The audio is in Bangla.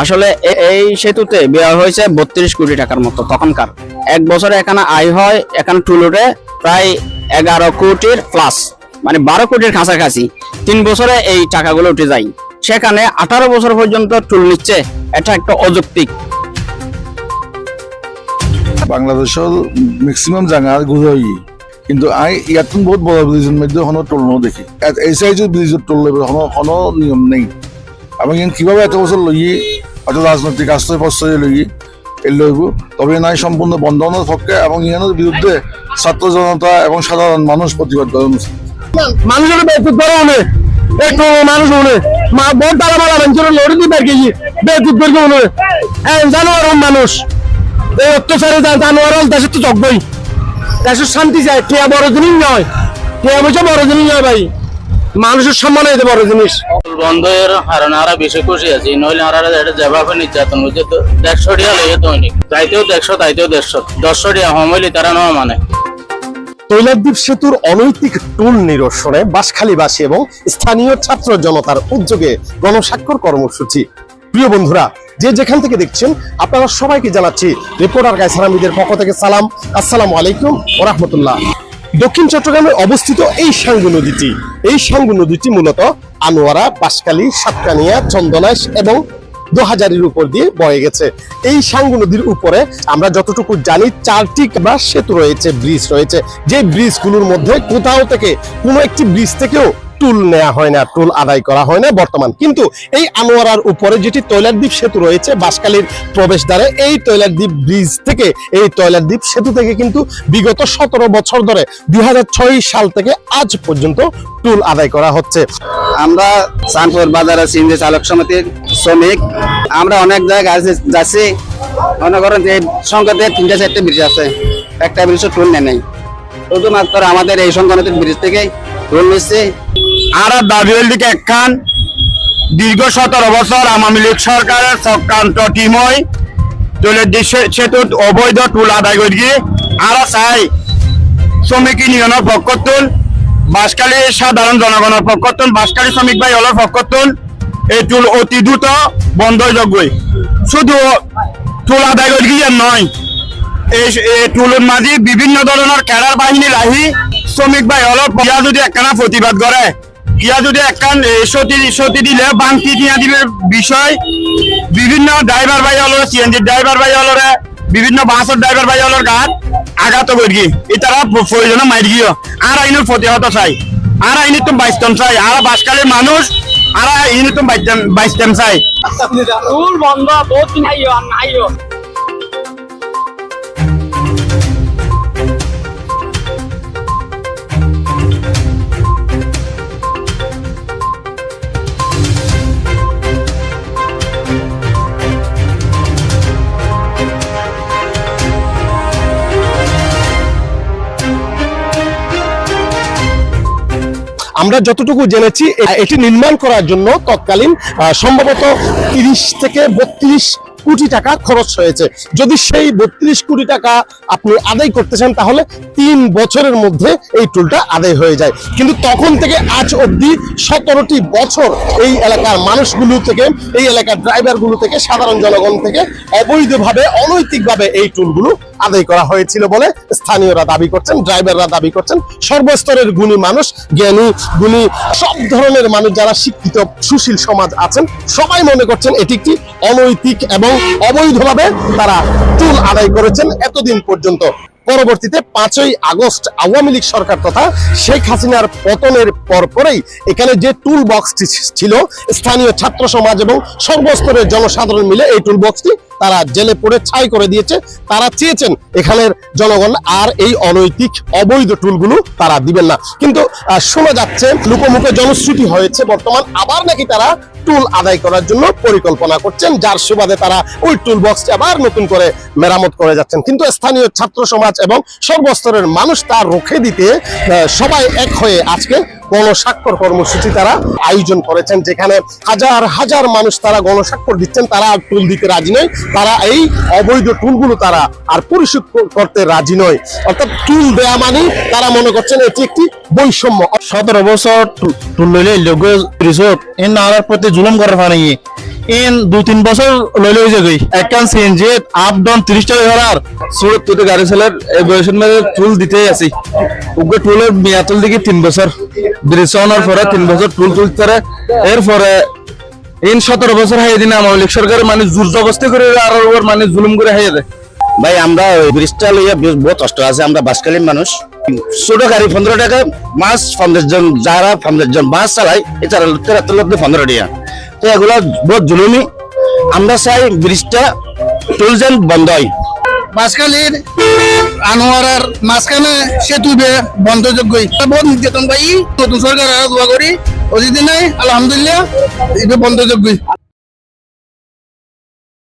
আসলে এই সেতুতে ব্যয় হয়েছে 32 কোটি টাকার মতো তখনকার। এক বছরে এখানে আয় হয় এখানে টুল উঠে প্রায় 11 কোটির প্লাস, মানে 12 কোটির কাছাকাছি। 3 বছরে এই টাকাগুলো উঠে যায়, সেখানে 18 বছর পর্যন্ত টুল নিচ্ছে। এটা একটা অযৌক্তিক। বাংলাদেশের ম্যাক্সিমাম জায়গার ঘুরাই, কিন্তু ইয়াত বহুত বড় ব্রিজের মধ্যে কোনো টোল ন দেখি। এই সাইজের ব্রিজের টোল কোনো নিয়ম নেই। আমি কিভাবে এত বছর লই হয়তো রাজনৈতিক আশ্রয় প্রশ্রয় লই লইব, তবে নাই সম্পূর্ণ বন্ধনের পক্ষে এবং ইয়ানোর বিরুদ্ধে ছাত্র জনতা এবং সাধারণ মানুষ প্রতিবাদ করেন। মানুষের বেতন করে উনি একটু মানুষ উনি বহুত টাকা মালা মানুষের লড়ে দিতে গেছি বেতন করে উনি জানোয়ার মানুষ এই অত্যাচারে জানোয়ার দেশের তো জগবই, দেশের শান্তি চায়। কে বড় জিনিস নয়, কে বলছে বড় জিনিস নয় ভাই, মানুষের সম্মান হইতে বড় জিনিস। বন্ধের হারানো হারা বেশি খুশি আছি, নইলে হারারা এটা যেভাবে নির্যাতন হয়েছে তো 150 টিয়া লইয়ে দৈনিক, তাইতেও 100 তাইতেও 150, 100 টিয়া হমইলি তারা নেওয়া মানে। তৈলাদ্বীপ সেতুর অনৈতিক টুল নিরসনে বাঁশখালীবাসী এবং স্থানীয় ছাত্র জনতার উদ্যোগে গণস্বাক্ষর কর্মসূচি। প্রিয় বন্ধুরা, যে যেখান থেকে দেখছেন আপনারা সবাইকে জানাচ্ছি রিপোর্টার কায়সার আহমেদের পক্ষ থেকে সালাম, আসসালামু আলাইকুম ওয়া রাহমাতুল্লাহ। দক্ষিণ চট্টগ্রামে অবস্থিত এই সাঙ্গু নদীটি মূলত আনোয়ারা, বাঁশখালী, সাতকানিয়া, চন্দনাইশ এবং দোহাজারির উপর দিয়ে বয়ে গেছে। এই সাঙ্গু নদীর উপরে আমরা যতটুকু জানি 4টি সেতু রয়েছে, ব্রিজ রয়েছে। যে ব্রিজগুলোর মধ্যে কোথাও থেকে কোনো একটি ব্রিজ থেকেও টুল নেওয়া হয় না, টুল আদায় করা হয় না বর্তমান। কিন্তু এই আনোয়ারার উপরে যেটি তৈলাদ্বীপ সেতু রয়েছে বাঁশখালীর প্রবেশদ্বারে, এই তৈলাদ্বীপ ব্রিজ থেকে, এই তৈলাদ্বীপ সেতু থেকে কিন্তু বিগত 17 বছর ধরে 2006 সাল থেকে আজ পর্যন্ত টুল আদায় করা হচ্ছে। আমরা চাঁদপুর বাজারে সিএনজি চালক সমিতির শ্রমিক, আমরা অনেক জায়গায় যাচ্ছি। মনে করেন যে সংকটে 3-4টা ব্রিজ আছে, একটা ব্রিজও টুল নেই। শুধুমাত্র আমাদের এই সংগঠনের ব্রিজ থেকে টুল নিচ্ছে। আর দাবি হল দিকে একখান দীর্ঘ 17 বছর আওয়ামী লীগ সরকারের চক্রান্ত টিমই তৈলাদ্বীপ সেতুত অবৈধ টুল আদায় করে গিয়ে আর চাই শ্রমিক ইউনিয়নের পক্ষতুন, বাঁশখালীর সাধারণ জনগণের পক্ষতুন, বাঁশখালী শ্রমিক ভাই হলের পক্ষতুন এই টুল অতি দ্রুত বন্ধ যোগ্যই। শুধু টুল আদায় করে গিয়ে নয়, এই টুলের মাঝে বিভিন্ন ধরনের ক্যাডার বাহিনী রাহি শ্রমিক ভাই হল ইয়া যদি একখানা প্রতিবাদ করে, ইয়া যদি একখান সতী দিলে বাংতি দিয়া দিবে বিষয় বিভিন্ন ড্রাইভার ভাই হলরে, সিএনজি ড্রাইভার ভাই হলরে, বিভিন্ন বাসের ড্রাইভার ভাই হলর গাত আঘাত করি এটারা প্রয়োজনে মারি গিয়ে আর আইনের প্রতিহত চাই, আর আইনি তুমি বাইস্তাম চাই, আর বাঁশখালীর মানুষ আর আইনি তুমি বাইস্তাম চাই। বন্ধ বহুত নাইও নাইও। আমরা যতটুকু জেনেছি এটি নির্মাণ করার জন্য তৎকালীন সম্ভবত 30 থেকে 32 কোটি টাকা খরচ হয়েছে। যদি সেই 32 কোটি টাকা আপনি আদায় করতে চান তাহলে 3 বছরের মধ্যে এই টুলটা আদায় হয়ে যায়। কিন্তু তখন থেকে আজ অবধি 17টি বছর এই এলাকার মানুষগুলো থেকে, এই এলাকার ড্রাইভারগুলো থেকে, সাধারণ জনগণ থেকে অবৈধভাবে, অনৈতিকভাবে এই টুলগুলো আদায় করা হয়েছিল বলে স্থানীয়রা দাবি করছেন, ড্রাইভাররা দাবি করছেন। সর্বস্তরের গুণী মানুষ, জ্ঞানী গুণী সব ধরনের মানুষ যারা শিক্ষিত সুশীল সমাজ আছেন সবাই মনে করছেন এটি একটি অনৈতিক এবং অবৈধভাবে তারা টুল আদায় করেছেন এতদিন পর্যন্ত। পরবর্তীতে 5ই আগস্ট আওয়ামী লীগ সরকার তথা শেখ হাসিনার পতনের পরেই এখানে যে টুল বক্সটি ছিল, স্থানীয় ছাত্র সমাজ এবং সর্বস্তরের জনসাধারণ মিলে এই টুল বক্সটি তারা জেলে পড়ে ছাই করে দিয়েছে। তারা চেয়েছেন এখানের জনগণ আর এই অনৈতিক অবৈধ টুলগুলো তারা দিবেন না। কিন্তু শোনা যাচ্ছে, লোকমুখে জনশ্রুতি হয়েছে বর্তমান আবার নাকি তারা টুল আদায় করার জন্য পরিকল্পনা করছেন, যার সুবাদে তারা ওই টুল বক্সটি আবার নতুন করে মেরামত করে যাচ্ছেন। কিন্তু স্থানীয় ছাত্র সমাজ এবং সর্বস্তরের মানুষ তা রুখে দিতে সবাই এক হয়ে আজকে গণস্বাক্ষর কর্মসূচি তারা আয়োজন করেছেন, যেখানে হাজার হাজার মানুষ তারা গণস্বাক্ষর দিচ্ছেন। তারা টুল দিতে রাজি নয়, তারা এই অবৈধ টুলগুলো তারা আর পরিশোধ করতে রাজি নয়। অর্থাৎ টুল দেয়া মানে তারা মনে করছেন এটি একটি বৈষম্য। 17 বছর টুল লইলে লোক রিসোর্ট এর নার প্রতি জুলুম করার পানি ইন 2-3 বছর লইলে হয়ে যাবে একখান সিএনজি আপ ডাউন 30 টাকা ধরার সুরত তুই গাড়ি চালার এই বয়সের মধ্যে টুল দিতেই আছি ওকে টুলের মেয়াদল দিকে 3 বছর ব্রিজ অনার পরে 3 বছর টুল তুলতে এরপরে ইন 17 বছর হাই দিন আওয়ামী লীগ সরকার মানে জোর জবরদস্তি করে আর ওর মানে জুলুম করে হাইয়ে দেয় ভাই আমরা ওই ব্রিজটা লইয়া বহুত কষ্ট আছে, আমরা বাসকালীন মানুষ। ছোট গাড়ি 15 টাকা মাস, 50 জন যারা 50 জন বাস চালায় এছাড়া 15 টাকা, তো এগুলো বহুত জুলুমি। আমরা চাই ব্রিজটা টুল যেন বন্ধ হয়। বাসকালীর আনোয়ারার মাঝখানে সেতু বন্ধযোগ্য বহুত নির্যাতন পাই নতুন সরকার দোয়া করি অতিদিন নাই আলহামদুলিল্লাহ এটা বন্ধযোগ্য।